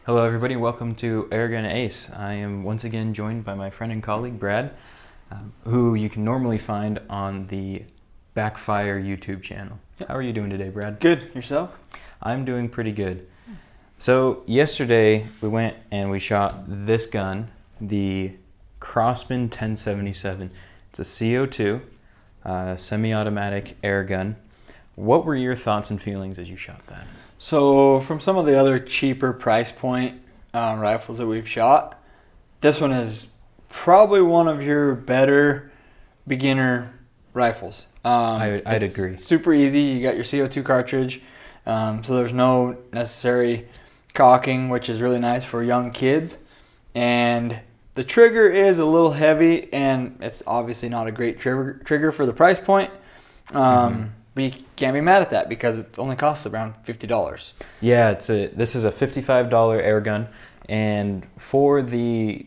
Hello everybody, welcome to Airgun Ace. I am once again joined by my friend and colleague Brad, who you can normally find on the Backfire YouTube channel. How are you doing today, Brad? Good. Yourself? I'm doing pretty good. So yesterday we went and we shot this gun, the Crosman 1077. It's a CO2 semi-automatic air gun. What were your thoughts and feelings as you shot that? So from some of the other cheaper price point rifles that we've shot, this one is probably one of your better beginner rifles. I'd agree. Super easy. You got your CO2 cartridge, so there's no necessary cocking, which is really nice for young kids. And the trigger is a little heavy, and it's obviously not a great trigger for the price point. But you can't be mad at that because it only costs around $50. Yeah, this is a $55 air gun, and for the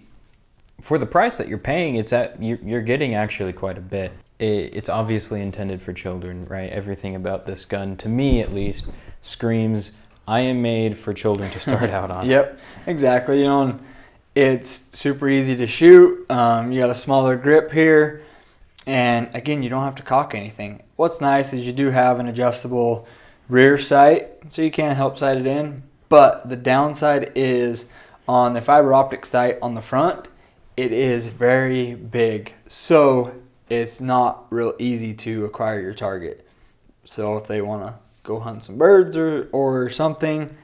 price that you're paying, you're getting actually quite a bit. It's obviously intended for children, right? Everything about this gun, to me at least, screams, I am made for children to start out on. Yep, exactly. You know, and it's super easy to shoot. You got a smaller grip here. And again, you don't have to cock anything. What's nice is you do have an adjustable rear sight, so you can help sight it in. But the downside is on the fiber optic sight on the front, it is very big. So it's not real easy to acquire your target. So if they want to go hunt some birds or something,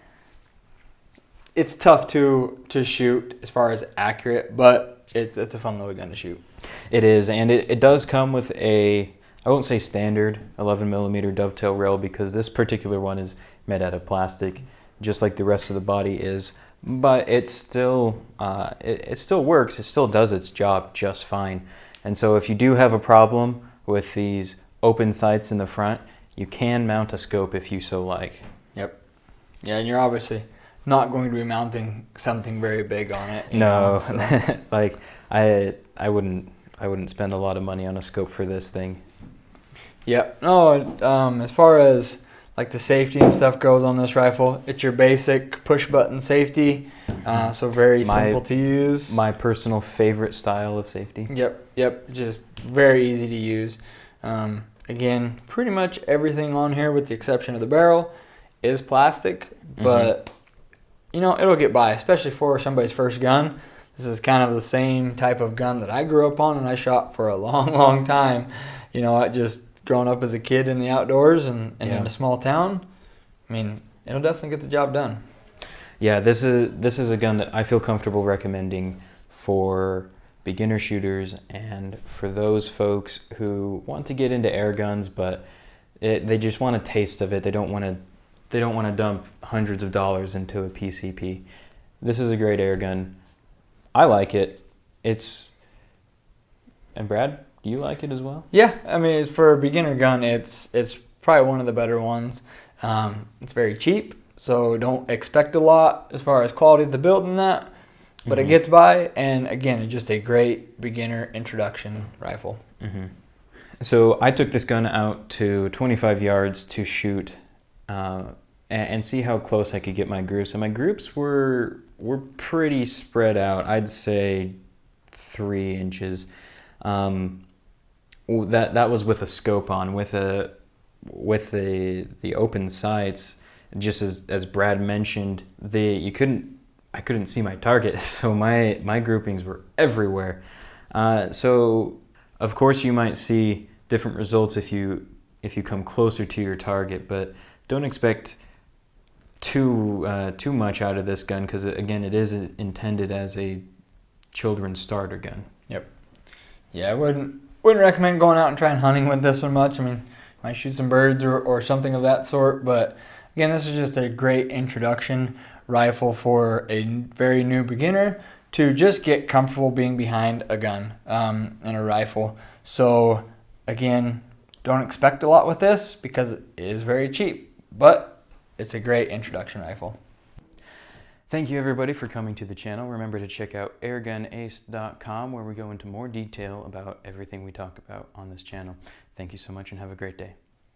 it's tough to shoot as far as accurate, but it's a fun little gun to shoot. It is, and it does come with I won't say standard 11mm dovetail rail, because this particular one is made out of plastic, just like the rest of the body is. But it still works. It still does its job just fine. And so if you do have a problem with these open sights in the front, you can mount a scope if you so like. Yep. Yeah, and you're obviously not going to be mounting something very big on it. No, so. Like I wouldn't spend a lot of money on a scope for this thing. Yep. No, as far as like the safety and stuff goes on this rifle, it's your basic push button safety, so very simple to use. My personal favorite style of safety. Yep. Just very easy to use. Again, pretty much everything on here, with the exception of the barrel, is plastic, but you know, it'll get by, especially for somebody's first gun. This is kind of the same type of gun that I grew up on and I shot for a long time. You know, I just growing up as a kid in the outdoors and in a small town. I mean, it'll definitely get the job done. Yeah, this is a gun that I feel comfortable recommending for beginner shooters and for those folks who want to get into air guns, but they just want a taste of it. They don't want to dump hundreds of dollars into a PCP. This is a great air gun. I like it. And Brad, do you like it as well? Yeah, I mean, it's for a beginner gun, it's probably one of the better ones. It's very cheap, so don't expect a lot as far as quality of the build and that, but it gets by, and again, it's just a great beginner introduction rifle. So I took this gun out to 25 yards to shoot and see how close I could get my groups. And my groups were pretty spread out. I'd say 3 inches. That was with a scope on, with the open sights. Just as Brad mentioned, I couldn't see my target, so my groupings were everywhere. So of course you might see different results if you come closer to your target, but don't expect too much out of this gun, because again, it is intended as a children's starter gun. Yep. Yeah, I wouldn't recommend going out and trying hunting with this one much. I mean, might shoot some birds or something of that sort, but again, this is just a great introduction rifle for a very new beginner to just get comfortable being behind a gun and a rifle. So again, don't expect a lot with this because it is very cheap, but it's a great introduction rifle. Thank you everybody for coming to the channel. Remember to check out airgunace.com, where we go into more detail about everything we talk about on this channel. Thank you so much and have a great day.